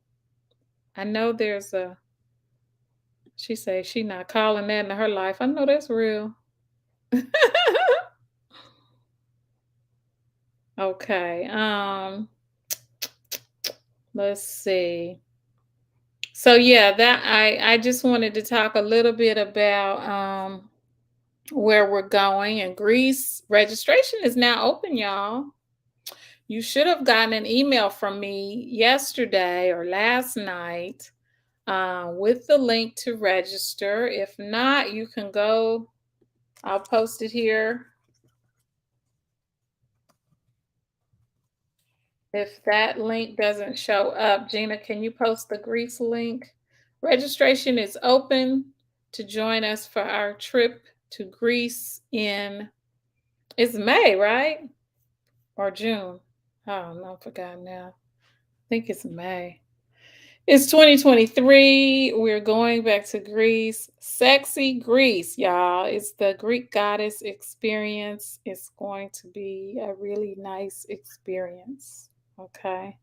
Speaker 1: I know there's a she says she not calling that in her life. I know that's real. Okay. Let's see. So yeah, that I just wanted to talk a little bit about where we're going. And Greece registration is now open, y'all. You should have gotten an email from me yesterday or last night with the link to register. If not, you can go. I'll post it here. If that link doesn't show up, Gina, can you post the Greece link? Registration is open to join us for our trip to Greece in it's May, right? Or June? Oh no, I forgot now. I think it's May. It's 2023. We're going back to Greece. Sexy Greece, y'all. It's the Greek goddess experience. It's going to be a really nice experience. Okay.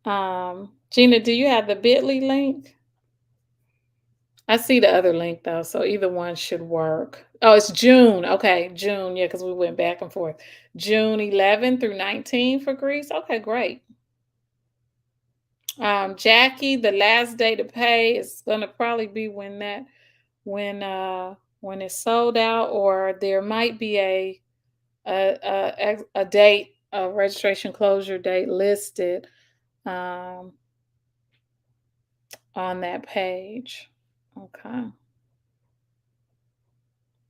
Speaker 1: Gina, do you have the Bitly link? I see the other link though, so either one should work. Oh, it's June. Okay, June. Yeah, because we went back and forth. June 11 through 19 for Greece. Okay, great. Jackie, the last day to pay is gonna probably be when it's sold out, or there might be a date, a registration closure date listed um, on that page. Okay.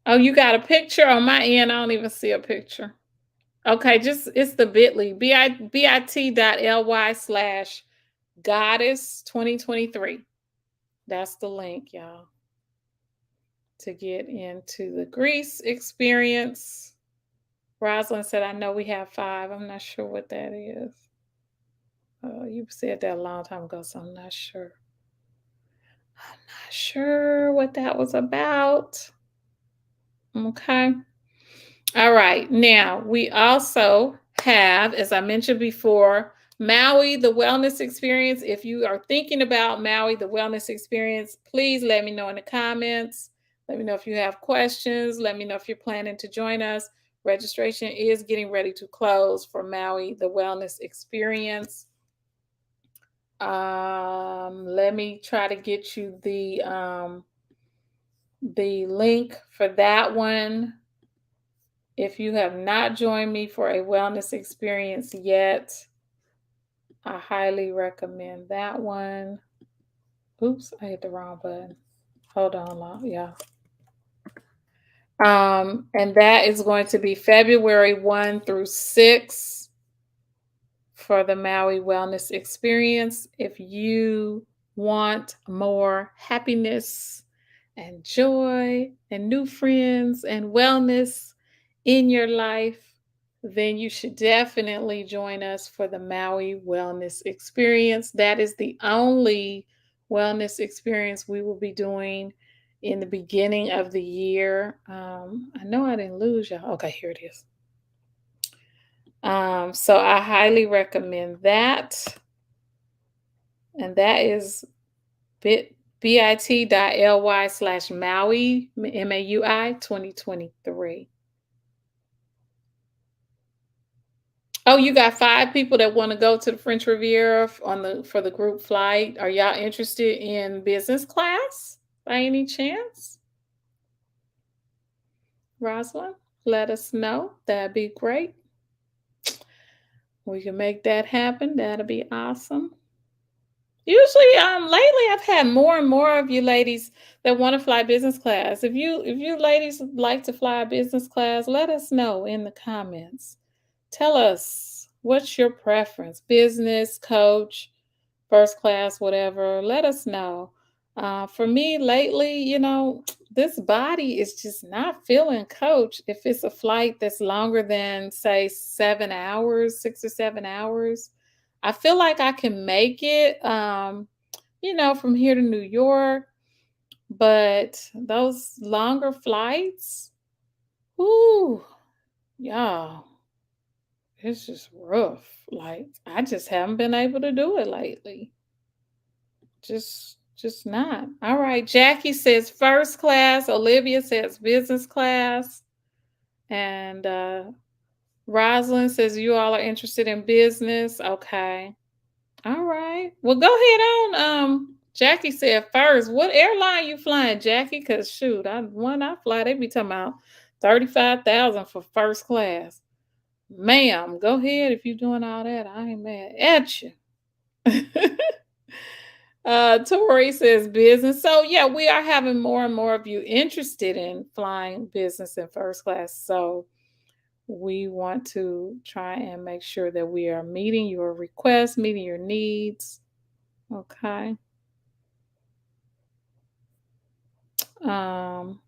Speaker 1: Oh, you got a picture on my end? I don't even see a picture. Okay, just it's the Bitly bit.ly/goddess 2023. That's the link, y'all, to get into the Greece experience. Rosalind said, I know we have 5. I'm not sure what that is. You said that a long time ago, so I'm not sure. I'm not sure what that was about. Okay. All right. Now, we also have, as I mentioned before, Maui, the wellness experience. If you are thinking about Maui, the wellness experience, please let me know in the comments. Let me know if you have questions. Let me know if you're planning to join us. Registration is getting ready to close for Maui, the wellness experience. Let me try to get you the link for that one. If you have not joined me for a wellness experience yet, I highly recommend that one. Oops, I hit the wrong button. Hold on, y'all. And that is going to be February 1 through 6 for the Maui Wellness Experience. If you want more happiness and joy and new friends and wellness in your life, then you should definitely join us for the Maui Wellness Experience. That is the only wellness experience we will be doing in the beginning of the year. I know I didn't lose y'all. Okay, here it is. So I highly recommend that. And that is bit.ly/Maui, MAUI 2023. Oh, you got 5 people that want to go to the French Riviera for the group flight. Are y'all interested in business class by any chance? Rosalind, let us know. That'd be great. We can make that happen. That'll be awesome. Usually, lately I've had more and more of you ladies that want to fly business class. If you ladies like to fly business class, let us know in the comments. Tell us what's your preference, business, coach, first class, whatever. Let us know. For me, lately, this body is just not feeling coach. If it's a flight that's longer than, say, 7 hours, 6 or 7 hours, I feel like I can make it, from here to New York. But those longer flights, ooh, y'all, it's just rough. Like, I just haven't been able to do it lately. Just not. All right. Jackie says first class. Olivia says business class. And Rosalind says you all are interested in business. Okay. All right. Well, go ahead on. Jackie said first. What airline you flying, Jackie? Cause shoot, I fly, they be talking about 35,000 for first class. Ma'am, go ahead if you're doing all that. I ain't mad at you. Tori says business. So yeah, we are having more and more of you interested in flying business in first class. So we want to try and make sure that we are meeting your requests, meeting your needs. Okay. Um,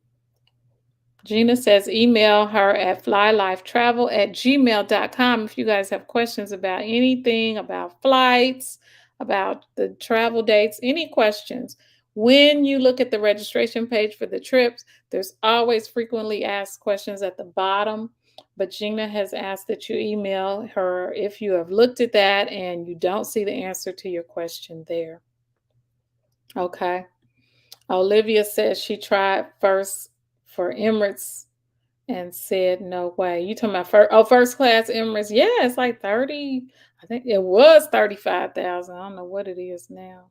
Speaker 1: Gina says email her at flylifetravel@gmail.com if you guys have questions about anything, about flights, about the travel dates, any questions. When you look at the registration page for the trips, there's always frequently asked questions at the bottom. But Gina has asked that you email her if you have looked at that and you don't see the answer to your question there. Okay. Olivia says she tried first for Emirates and said no way. You talking about first class Emirates? Yeah, it's like 30. I think it was 35,000. I don't know what it is now.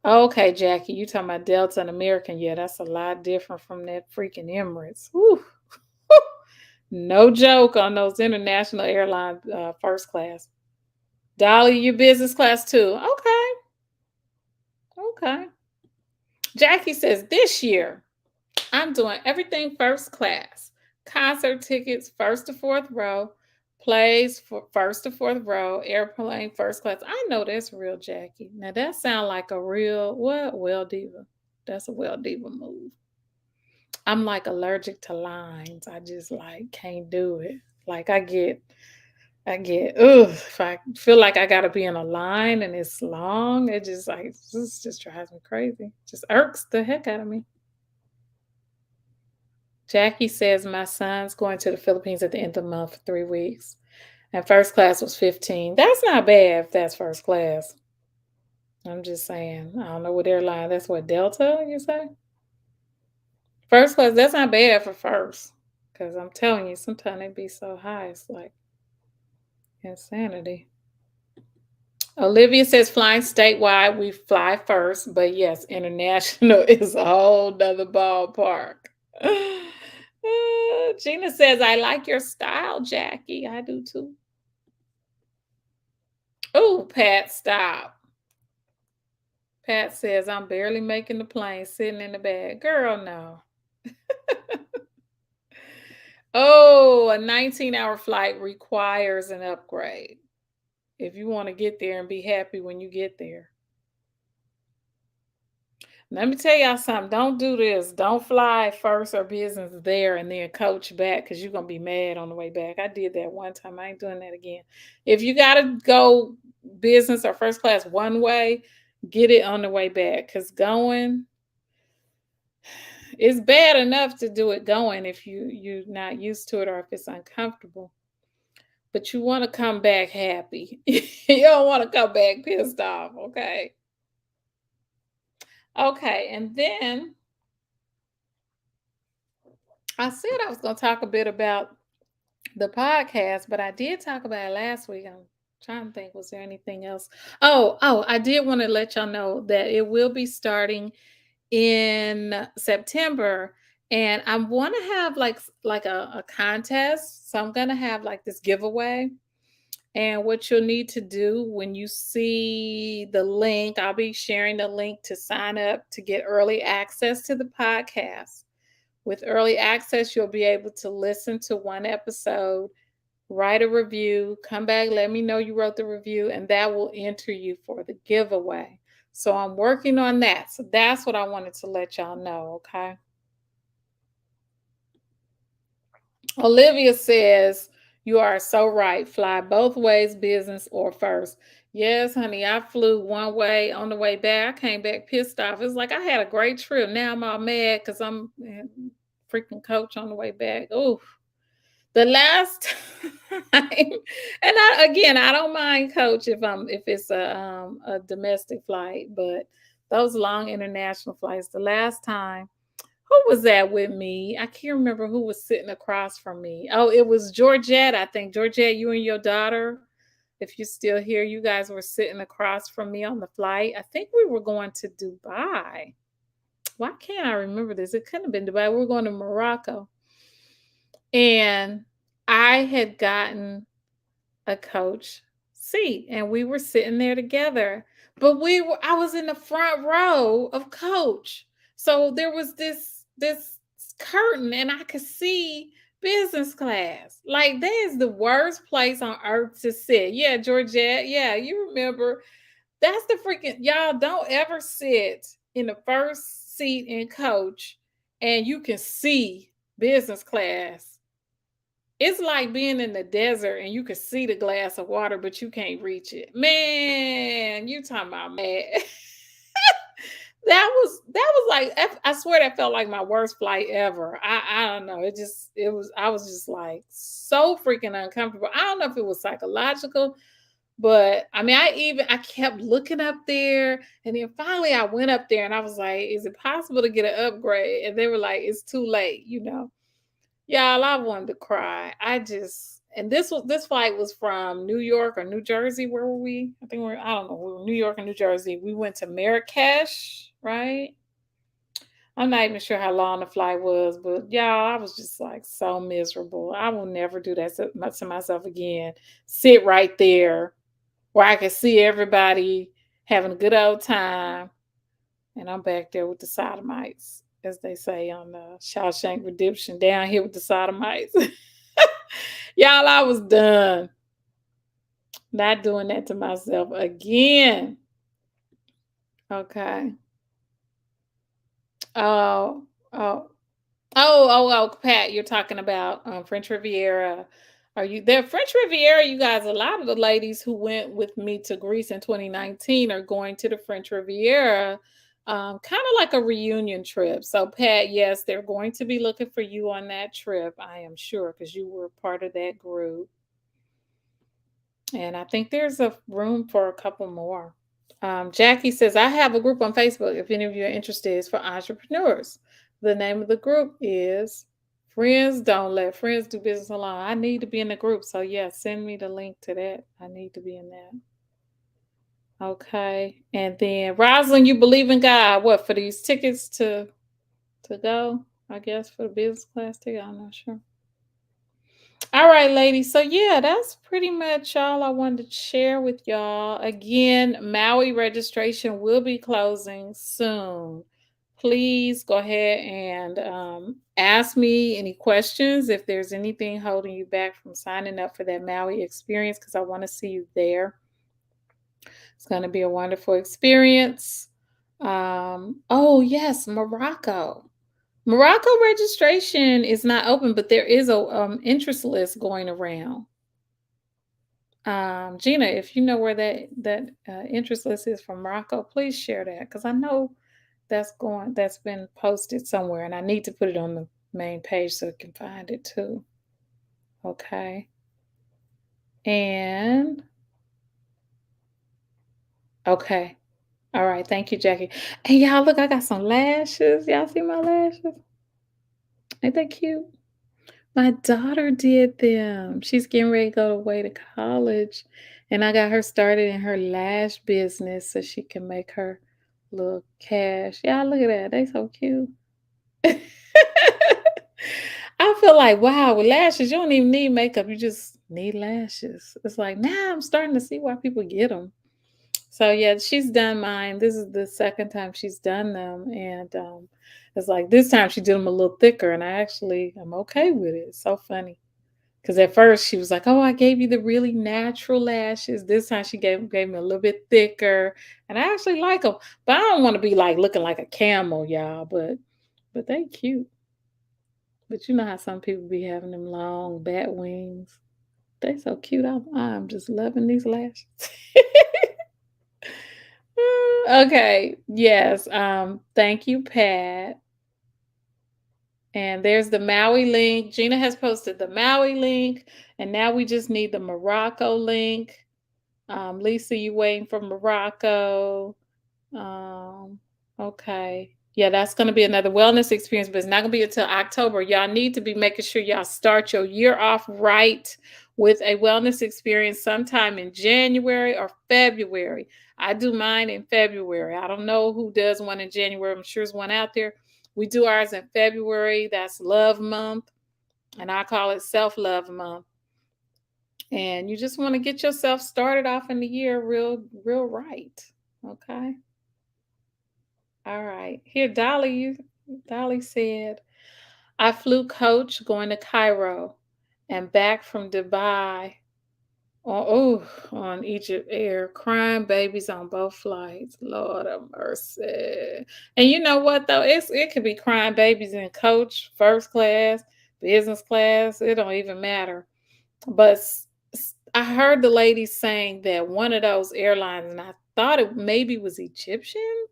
Speaker 1: Okay, Jackie, you talking about Delta and American? Yeah, that's a lot different from that freaking Emirates. Whew. No joke on those international airline first class. Dolly, you business class too. Okay, okay. Jackie says this year I'm doing everything first class. Concert tickets, first to fourth row. Plays for first to fourth row. Airplane, first class. I know that's real, Jackie. Now that sounds like a real what? Well diva. That's a well diva move. I'm like allergic to lines. I just like can't do it. Like ugh, if I feel like I gotta be in a line and it's long, it just like this just drives me crazy. Just irks the heck out of me. Jackie says my son's going to the Philippines at the end of the month for 3 weeks. And first class was 15. That's not bad if that's first class. I'm just saying. I don't know what airline. That's what Delta, you say? First class, that's not bad for first. Because I'm telling you, sometimes it be so high. It's like insanity. Olivia says flying statewide, we fly first. But yes, international is a whole nother ballpark. Gina says, I like your style, Jackie. I do too. Oh, Pat, stop. Pat says, I'm barely making the plane sitting in the bag. Girl, no. Oh, a 19-hour flight requires an upgrade if you want to get there and be happy when you get there. Let me tell y'all something. Don't do this. Don't fly first or business there and then coach back because you're going to be mad on the way back. I did that one time. I ain't doing that again. If you got to go business or first class one way, get it on the way back because going, it's bad enough to do it going if you're not used to it or if it's uncomfortable. But you want to come back happy. You don't want to come back pissed off, okay? Okay, and then I said I was going to talk a bit about the podcast, but I did talk about it last week. I'm trying to think, was there anything else? Oh, I did want to let y'all know that it will be starting in September, and I want to have like a contest. So I'm gonna have like this giveaway. And what you'll need to do when you see the link, I'll be sharing the link to sign up to get early access to the podcast. With early access, you'll be able to listen to one episode, write a review, come back, let me know you wrote the review, and that will enter you for the giveaway. So I'm working on that. So that's what I wanted to let y'all know, okay? Olivia says, you are so right. Fly both ways, business or first. Yes, honey, I flew one way on the way back. I came back pissed off. It's like I had a great trip. Now I'm all mad because I'm freaking coach on the way back. Oh, the last time, and I don't mind coach if it's a domestic flight, but those long international flights. The last time, who was that with me? I can't remember who was sitting across from me. Oh, it was Georgette. I think Georgette, you and your daughter. If you're still here, you guys were sitting across from me on the flight. I think we were going to Dubai. Why can't I remember this? It couldn't have been Dubai. We were going to Morocco. And I had gotten a coach seat and we were sitting there together. But I was in the front row of coach. So there was this curtain and I could see business class. Like that is the worst place on earth to sit. Yeah, Georgette. Yeah, you remember. That's the freaking y'all don't ever sit in the first seat in coach and you can see business class It's like being in the desert and you can see the glass of water, but you can't reach it. Man, you talking about mad. That was like I swear that felt like my worst flight ever. I don't know. It was I was just like so freaking uncomfortable. I don't know if it was psychological, but I mean I kept looking up there, and then finally I went up there and I was like, is it possible to get an upgrade? And they were like, it's too late, you know. Y'all, I wanted to cry. And this flight was from New York or New Jersey. Where were we? I don't know. We were New York and New Jersey. We went to Marrakesh, right? I'm not even sure how long the flight was, but y'all, I was just like so miserable. I will never do that to myself again. Sit right there where I can see everybody having a good old time, and I'm back there with the sodomites, as they say on the Shawshank Redemption, down here with the sodomites. Y'all, I was done. Not doing that to myself again. Okay. Oh, oh, Pat, you're talking about French Riviera. Are you there? French Riviera, you guys, a lot of the ladies who went with me to Greece in 2019 are going to the French Riviera, kind of like a reunion trip. So, Pat, yes, they're going to be looking for you on that trip, I am sure, because you were part of that group. And I think there's a room for a couple more. Jackie says, I have a group on Facebook. If any of you are interested, it's for entrepreneurs. The name of the group is Friends Don't Let Friends Do Business Alone. I need to be in the group. So, yeah, send me the link to that. I need to be in that. Okay. And then, Rosalind, you believe in God. What, for these tickets to go? I guess for the business class ticket. I'm not sure. All right, ladies. So yeah, that's pretty much all I wanted to share with y'all. Again, Maui registration will be closing soon. Please go ahead and ask me any questions if there's anything holding you back from signing up for that Maui experience, because I want to see you there. It's going to be a wonderful experience. Oh yes, Morocco. Morocco registration is not open, but there is a interest list going around. Gina, if you know where that interest list is from Morocco, please share that, because I know that's been posted somewhere, and I need to put it on the main page so you can find it too. Okay. And okay. All right. Thank you, Jackie. And y'all, look, I got some lashes. Y'all see my lashes? Ain't they cute? My daughter did them. She's getting ready to go away to college, and I got her started in her lash business so she can make her little cash. Yeah, look at that. They so cute. I feel like, wow, with lashes, you don't even need makeup. You just need lashes. It's like, now I'm starting to see why people get them. So yeah, she's done mine. This is the second time she's done them, and it's like this time she did them a little thicker, and I'm okay with it. It's so funny, because at first she was like, "Oh, I gave you the really natural lashes." This time she gave me a little bit thicker, and I actually like them. But I don't want to be like looking like a camel, y'all. But they cute. But you know how some people be having them long bat wings. They so cute. I'm just loving these lashes. Okay. Yes. Thank you, Pat. And there's the Maui link. Gina has posted the Maui link, and now we just need the Morocco link. Lisa, you waiting for Morocco? Um, okay. Yeah, that's going to be another wellness experience, but it's not going to be until October. Y'all need to be making sure y'all start your year off right with a wellness experience sometime in January or February. I do mine in February. I don't know who does one in January. I'm sure there's one out there. We do ours in February. That's Love Month, and I call it Self Love Month. And you just want to get yourself started off in the year real right. Okay. All right. Here, Dolly said, I flew coach going to Cairo and back from Dubai on Egypt Air, crying babies on both flights. Lord have mercy. And you know what though? It could be crying babies in coach, first class. business class, it don't even matter. But I heard the lady saying that one of those airlines, and I thought it maybe was Egyptian.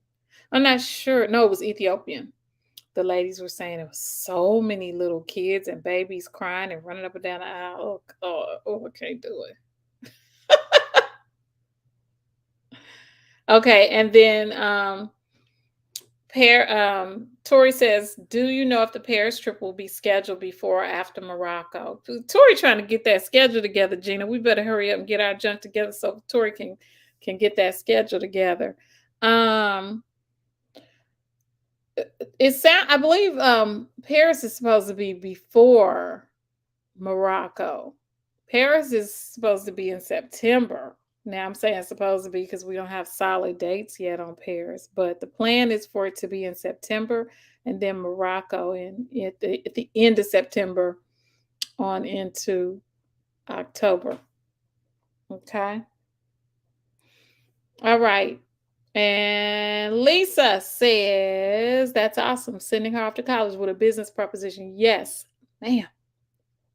Speaker 1: I'm not sure. No, it was Ethiopian. The ladies were saying there was so many little kids and babies crying and running up and down the aisle. Oh God, oh, I can't do it. Okay, and then Tori says, "Do you know if the Paris trip will be scheduled before or after Morocco?" Tori trying to get that schedule together, Gina. We better hurry up and get our junk together so Tori can get that schedule together. Um, I believe Paris is supposed to be before Morocco. Paris is supposed to be in September. Now I'm saying supposed to be because we don't have solid dates yet on Paris, but the plan is for it to be in September and then Morocco at the end of September on into October. Okay. All right. And Lisa says that's awesome. Sending her off to college with a business proposition. Yes, ma'am.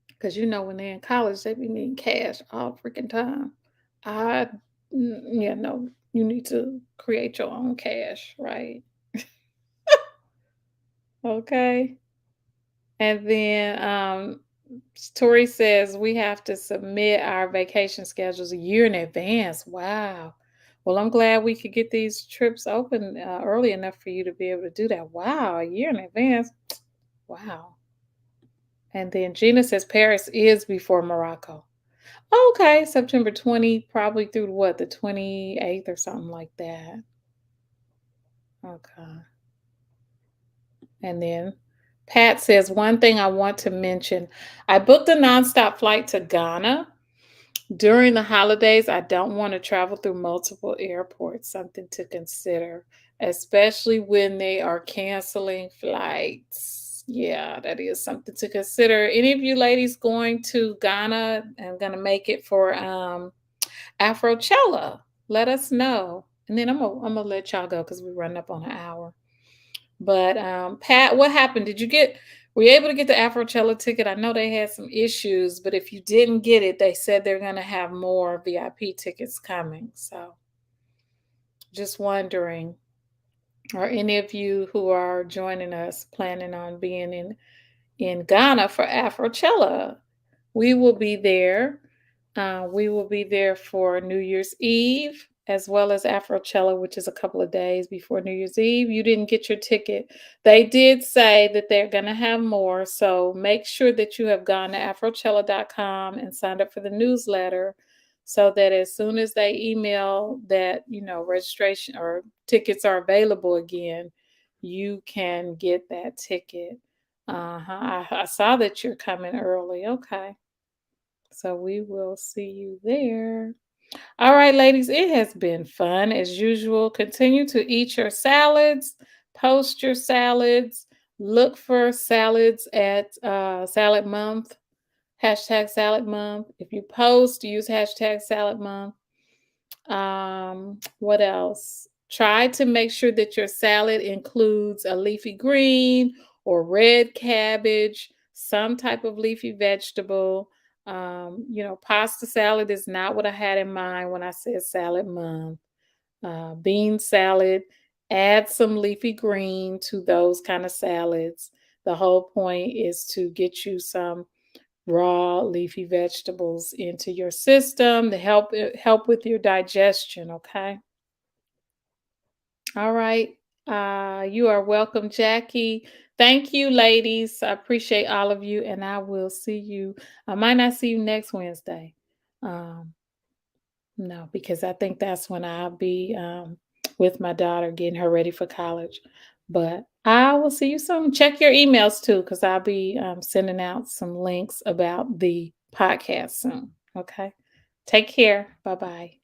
Speaker 1: Because when they're in college, they be needing cash all freaking time. I, yeah, no, you need to create your own cash, right? Okay. And then Tori says we have to submit our vacation schedules a year in advance. Wow. Well, I'm glad we could get these trips open early enough for you to be able to do that. Wow, a year in advance. Wow. And then Gina says Paris is before Morocco. Okay, September 20, probably through what, the 28th or something like that. Okay. And then Pat says, one thing I want to mention, I booked a nonstop flight to Ghana. During the holidays, I don't want to travel through multiple airports, something to consider, especially when they are canceling flights. Yeah, that is something to consider. Any of you ladies going to Ghana and going to make it for Afrochella? Let us know. And then I'm gonna let y'all go because we're running up on an hour. But Pat, what happened? Were you able to get the Afrochella ticket? I know they had some issues, but if you didn't get it, they said they're gonna have more VIP tickets coming. So just wondering, are any of you who are joining us planning on being in Ghana for Afrochella? We will be there. We will be there for New Year's Eve as well as Afrochella, which is a couple of days before New Year's Eve. You didn't get your ticket. They did say that they're going to have more. So make sure that you have gone to afrochella.com and signed up for the newsletter so that as soon as they email that, registration or tickets are available again, you can get that ticket. I saw that you're coming early. Okay. So we will see you there. All right, ladies, it has been fun as usual. Continue to eat your salads, post your salads, look for salads at Salad Month, hashtag Salad Month. If you post, use hashtag Salad Month. What else? Try to make sure that your salad includes a leafy green or red cabbage, some type of leafy vegetable. Pasta salad is not what I had in mind when I said salad month. Bean salad, add some leafy green to those kind of salads. The whole point is to get you some raw leafy vegetables into your system to help with your digestion, okay? All right. You are welcome, Jackie. Thank you, ladies. I appreciate all of you, and I will see you. I might not see you next Wednesday. Um, no, because I think that's when I'll be with my daughter getting her ready for college. But I will see you soon. Check your emails too, because I'll be sending out some links about the podcast soon. Okay. Take care. Bye bye.